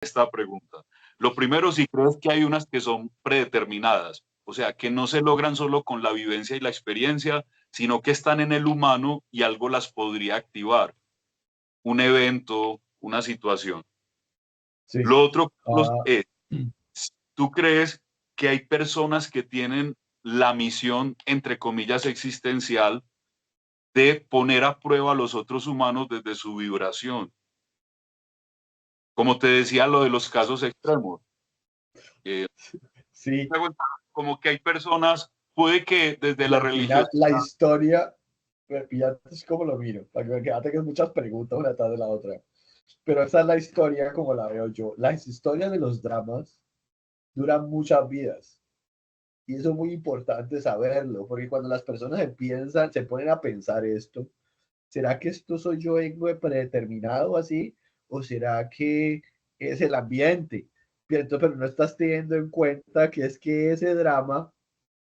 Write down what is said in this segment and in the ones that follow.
esta pregunta. Lo primero, si crees que hay unas que son predeterminadas, o sea, que no se logran solo con la vivencia y la experiencia, sino que están en el humano y algo las podría activar, un evento, una situación. Sí. Lo otro, Carlos, Ah, es, ¿tú crees que hay personas que tienen la misión, entre comillas, existencial de poner a prueba a los otros humanos desde su vibración? Como te decía, lo de los casos extremos. Eh, sí, como que hay personas, puede que desde y la al final religiosidad, la historia, fíjate es como lo miro, para que me tengas muchas preguntas una tras de la otra. Pero esa es la historia como la veo yo. Las historias de los dramas duran muchas vidas. Y eso es muy importante saberlo, porque cuando las personas empiezan, se ponen a pensar esto, ¿será que esto soy yo vengo de predeterminado así? ¿O será que es el ambiente? Pero no estás teniendo en cuenta que es que ese drama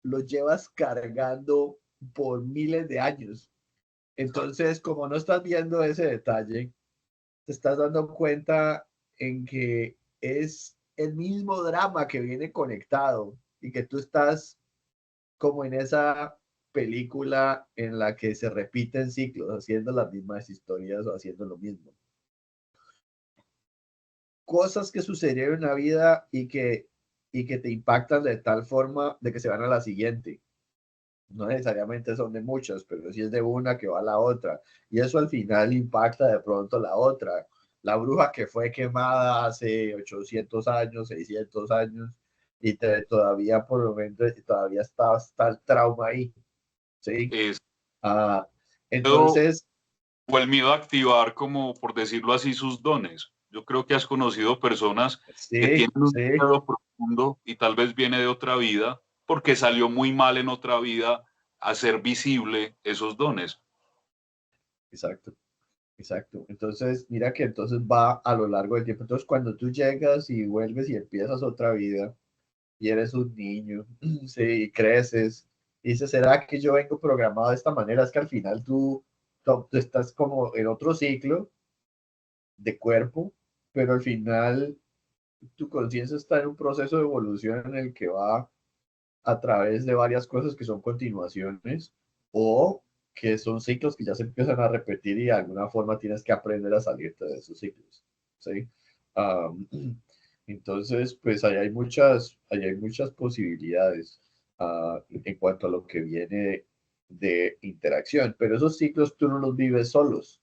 lo llevas cargando por miles de años. Entonces, como no estás viendo ese detalle, te estás dando cuenta en que es el mismo drama que viene conectado y que tú estás como en esa película en la que se repiten ciclos, haciendo las mismas historias o haciendo lo mismo. Cosas que sucedieron en la vida y que te impactan de tal forma de que se van a la siguiente. No necesariamente son de muchas, pero sí es de una que va a la otra. Y eso al final impacta de pronto la otra. La bruja que fue quemada hace 800 años, 600 años, y todavía por lo menos todavía está el trauma ahí. ¿Sí? es Ah, miedo, entonces, o el miedo a activar, como por decirlo así, sus dones. Yo creo que has conocido personas que sí, tienen un sí, miedo profundo y tal vez viene de otra vida, porque salió muy mal en otra vida hacer visible esos dones. exacto, exacto. Entonces, mira que entonces va a lo largo del tiempo. Entonces, cuando tú llegas y vuelves y empiezas otra vida, y eres un niño, sí, y creces, y dices, ¿será que yo vengo programado de esta manera? Es que al final tú estás como en otro ciclo de cuerpo, pero al final tu conciencia está en un proceso de evolución en el que va a través de varias cosas que son continuaciones o que son ciclos que ya se empiezan a repetir y de alguna forma tienes que aprender a salirte de esos ciclos, ¿sí? Um, entonces, pues ahí hay muchas posibilidades en cuanto a lo que viene de interacción, pero esos ciclos tú no los vives solos,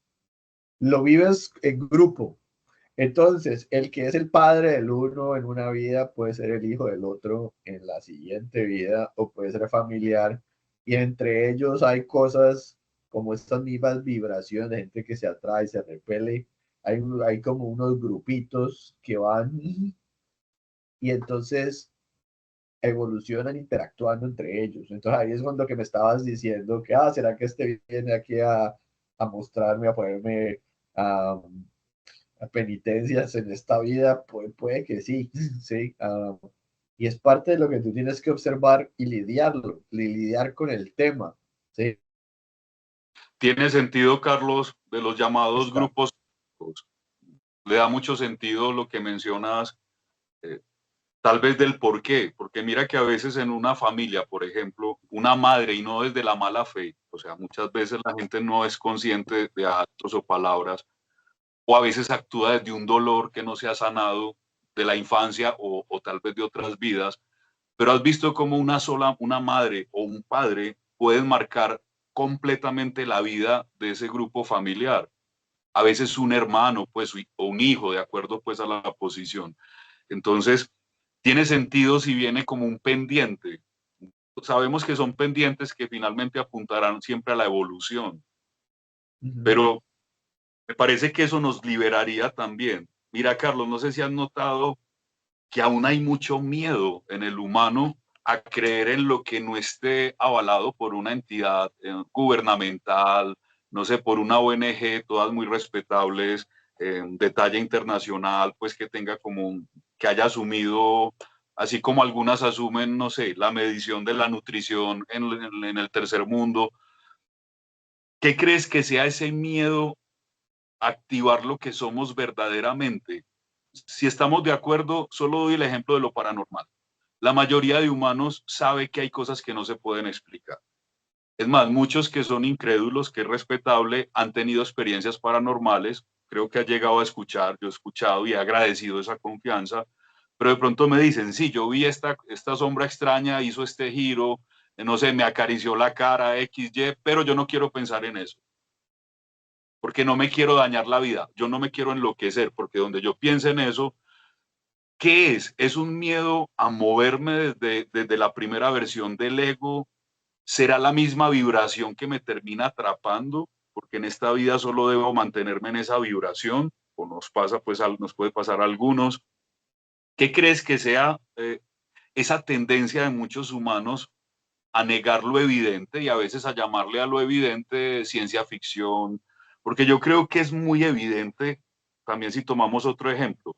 lo vives en grupo. Entonces, el que es el padre del uno en una vida puede ser el hijo del otro en la siguiente vida o puede ser familiar. Y entre ellos hay cosas como estas mismas vibraciones de gente que se atrae, se repele. Hay como unos grupitos que van y entonces evolucionan interactuando entre ellos. Entonces ahí es cuando que me estabas diciendo que, ¿será que este viene aquí a mostrarme, a ponerme a penitencias en esta vida? Puede que sí, sí. Y es parte de lo que tú tienes que observar y lidiarlo, lidiar con el tema. Sí, Tiene sentido, Carlos, de los llamados está. grupos. Le da mucho sentido lo que mencionas, eh, tal vez del por qué, porque mira que a veces en una familia, por ejemplo, una madre, y no desde la mala fe, o sea, muchas veces la gente no es consciente de actos o palabras, o a veces actúa desde un dolor que no se ha sanado de la infancia o tal vez de otras vidas, pero has visto cómo una madre o un padre pueden marcar completamente la vida de ese grupo familiar. A veces un hermano, pues, o un hijo, de acuerdo, pues, a la posición. Entonces, tiene sentido si viene como un pendiente. Sabemos que son pendientes que finalmente apuntarán siempre a la evolución, Ujú. pero me parece que eso nos liberaría también. Mira, Carlos, no sé si has notado que aún hay mucho miedo en el humano a creer en lo que no esté avalado por una entidad gubernamental, no sé, por una ONG, todas muy respetables, de talla internacional, pues que tenga como, que haya asumido, así como algunas asumen, no sé, la medición de la nutrición en el tercer mundo. ¿Qué crees que sea ese miedo a activar lo que somos verdaderamente? si estamos de acuerdo, solo doy el ejemplo de lo paranormal. La mayoría de humanos sabe que hay cosas que no se pueden explicar. Es más, muchos que son incrédulos, que es respetable, han tenido experiencias paranormales. Creo que ha llegado a escuchar, yo he escuchado y he agradecido esa confianza, pero de pronto me dicen, sí, yo vi esta sombra extraña, hizo este giro, no sé, me acarició la cara, X, Y, pero yo no quiero pensar en eso, porque no me quiero dañar la vida, yo no me quiero enloquecer, porque donde yo piense en eso, ¿qué es? ¿Es un miedo a moverme desde la primera versión del ego? ¿Será la misma vibración que me termina atrapando? Porque en esta vida solo debo mantenerme en esa vibración, o nos pasa, pues nos puede pasar a algunos. ¿Qué crees que sea esa tendencia de muchos humanos a negar lo evidente y a veces a llamarle a lo evidente ciencia ficción? Porque yo creo que es muy evidente, también si tomamos otro ejemplo,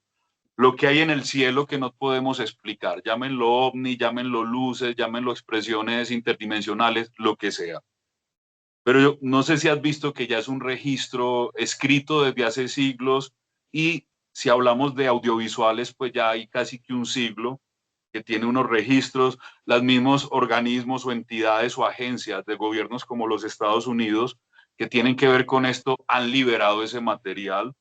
lo que hay en el cielo que no podemos explicar, llámenlo ovni, llámenlo luces, llámenlo expresiones interdimensionales, lo que sea. Pero yo no sé si has visto que ya es un registro escrito desde hace siglos y si hablamos de audiovisuales, pues ya hay casi que un siglo que tiene unos registros, los mismos organismos o entidades o agencias de gobiernos como los Estados Unidos que tienen que ver con esto han liberado ese material.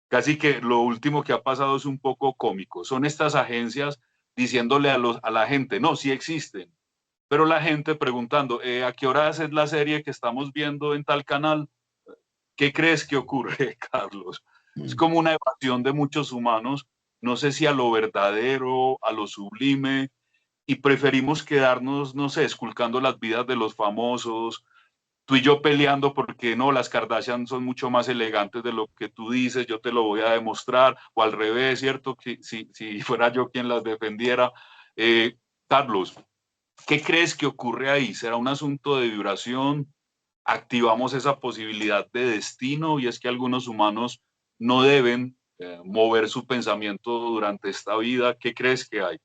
Casi que lo último que ha pasado es un poco cómico. Son estas agencias diciéndole a la gente, no, sí existen, pero la gente preguntando, ¿a qué horas es la serie que estamos viendo en tal canal? ¿Qué crees que ocurre, Carlos? Es como una evasión de muchos humanos, no sé si a lo verdadero, a lo sublime, y preferimos quedarnos, no sé, esculcando las vidas de los famosos, tú y yo peleando porque no, las Kardashian son mucho más elegantes de lo que tú dices, yo te lo voy a demostrar, o al revés, ¿cierto? Si fuera yo quien las defendiera. Carlos, ¿qué crees que ocurre ahí? ¿Será un asunto de vibración? ¿Activamos esa posibilidad de destino? Y es que algunos humanos no deben mover su pensamiento durante esta vida. ¿Qué crees que hay?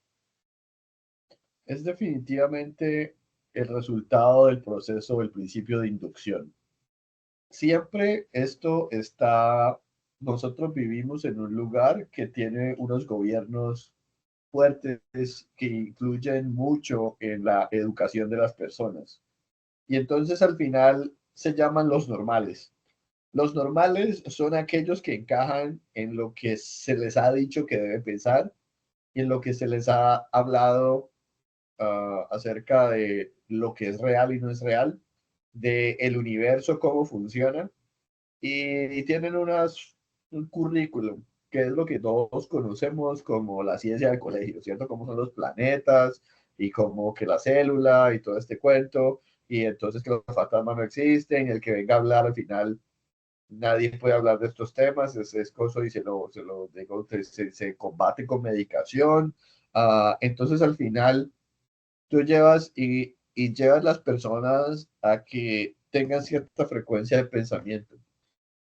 Es definitivamente el resultado del proceso, el principio de inducción. Siempre esto está, nosotros vivimos en un lugar que tiene unos gobiernos fuertes que influyen mucho en la educación de las personas. Y entonces al final se llaman los normales. Los normales son aquellos que encajan en lo que se les ha dicho que deben pensar y en lo que se les ha hablado acerca de lo que es real y no es real, de el universo, cómo funciona, y tienen un currículum, que es lo que todos conocemos como la ciencia del colegio, ¿cierto? Cómo son los planetas y cómo que la célula y todo este cuento, y entonces que los fantasmas no existen, el que venga a hablar al final, nadie puede hablar de estos temas, es cosa y se lo digo, se combate con medicación. Entonces al final tú llevas y llevas las personas a que tengan cierta frecuencia de pensamiento.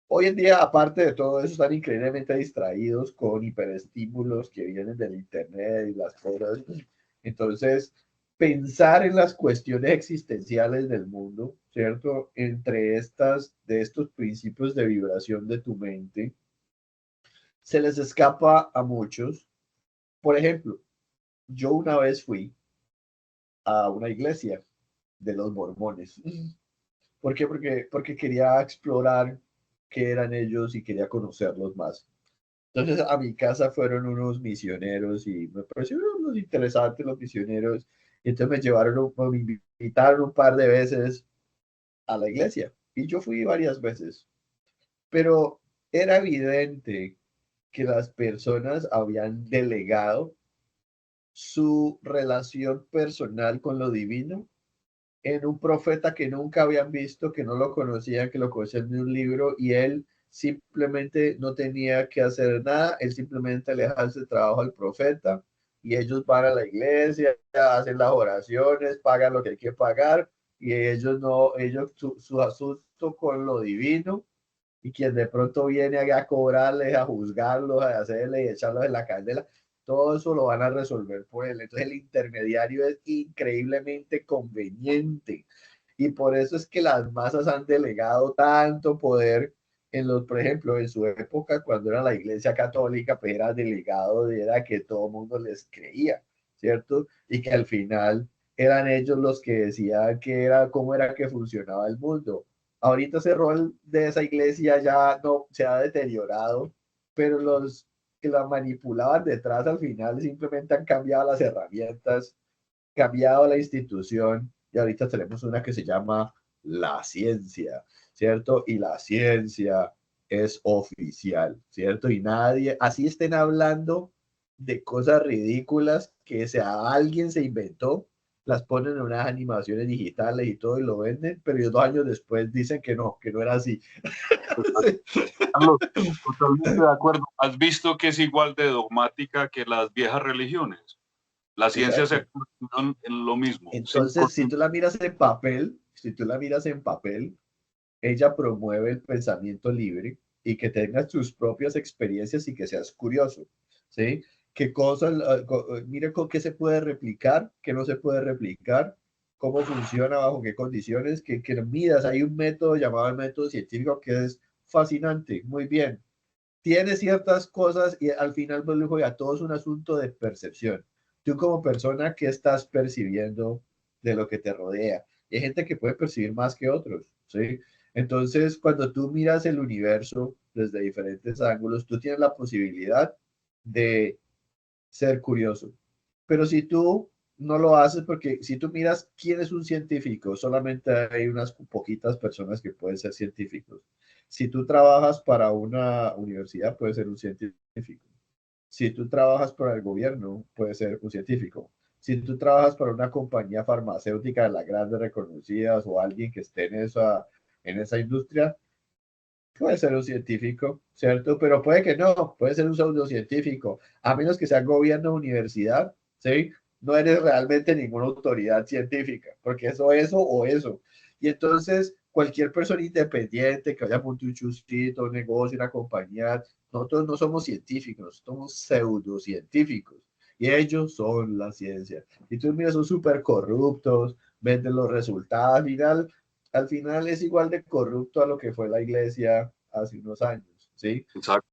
Hoy en día, aparte de todo eso, están increíblemente distraídos con hiperestímulos que vienen del internet y las cosas. Entonces, pensar en las cuestiones existenciales del mundo, ¿cierto? Entre de estos principios de vibración de tu mente, se les escapa a muchos. Por ejemplo, yo una vez fui a una iglesia de los mormones. ¿Por qué? Porque quería explorar qué eran ellos y quería conocerlos más. Entonces a mi casa fueron unos misioneros y me parecieron unos interesantes los misioneros. Y entonces me llevaron, me invitaron un par de veces a la iglesia y yo fui varias veces. Pero era evidente que las personas habían delegado su relación personal con lo divino en un profeta que nunca habían visto, que no lo conocían, que lo conocían de un libro, y él simplemente no tenía que hacer nada, él simplemente le hace el trabajo al profeta, y ellos van a la iglesia, hacen las oraciones, pagan lo que hay que pagar, y ellos no, ellos su asunto con lo divino, y quien de pronto viene a cobrarles, a juzgarlos, a hacerle y echarlos en la candela, todo eso lo van a resolver por él. Entonces el intermediario es increíblemente conveniente y por eso es que las masas han delegado tanto poder por ejemplo, en su época, cuando era la Iglesia Católica, pues era delegado, era que todo el mundo les creía, ¿cierto? Y que al final eran ellos los que decían que era, cómo era que funcionaba el mundo. Ahorita ese rol de esa iglesia ya no se ha deteriorado, pero los que la manipulaban detrás al final simplemente han cambiado las herramientas, cambiado la institución y ahorita tenemos una que se llama la ciencia, ¿cierto? Y la ciencia es oficial, ¿cierto? Y nadie, así estén hablando de cosas ridículas que sea, alguien se inventó, las ponen en unas animaciones digitales y todo y lo venden, pero 2 años después dicen que no era así. Carlos, totalmente de acuerdo. ¿Has visto que es igual de dogmática que las viejas religiones? La ciencia se Exacto. convirtió en lo mismo. Entonces, si tú la miras en papel, si tú la miras en papel, ella promueve el pensamiento libre y que tengas tus propias experiencias y que seas curioso, ¿sí? ¿Qué cosas, mira con qué se puede replicar, qué no se puede replicar, cómo funciona, bajo qué condiciones, que midas? Hay un método llamado el método científico que es fascinante, muy bien. Tiene ciertas cosas y al final, pues, ya todo es un asunto de percepción. Tú como persona, ¿qué estás percibiendo de lo que te rodea? Y hay gente que puede percibir más que otros, ¿sí? Entonces, cuando tú miras el universo desde diferentes ángulos, tú tienes la posibilidad de ser curioso. Pero si tú no lo haces, porque si tú miras quién es un científico, solamente hay unas poquitas personas que pueden ser científicos. Si tú trabajas para una universidad, puedes ser un científico. Si tú trabajas para el gobierno, puedes ser un científico. Si tú trabajas para una compañía farmacéutica de las grandes reconocidas o alguien que esté en esa industria, puede ser un científico, ¿cierto? Pero puede que no, puede ser un pseudocientífico, a menos que sea gobierno o universidad, ¿sí? No eres realmente ninguna autoridad científica, porque eso o eso. Y entonces, cualquier persona independiente que vaya a montar un chustito, un negocio, una compañía, nosotros no somos científicos, somos pseudocientíficos. Y ellos son la ciencia. Y tú miras, son súper corruptos, venden los resultados, al final es igual de corrupto a lo que fue la iglesia hace unos años, ¿sí? Exacto.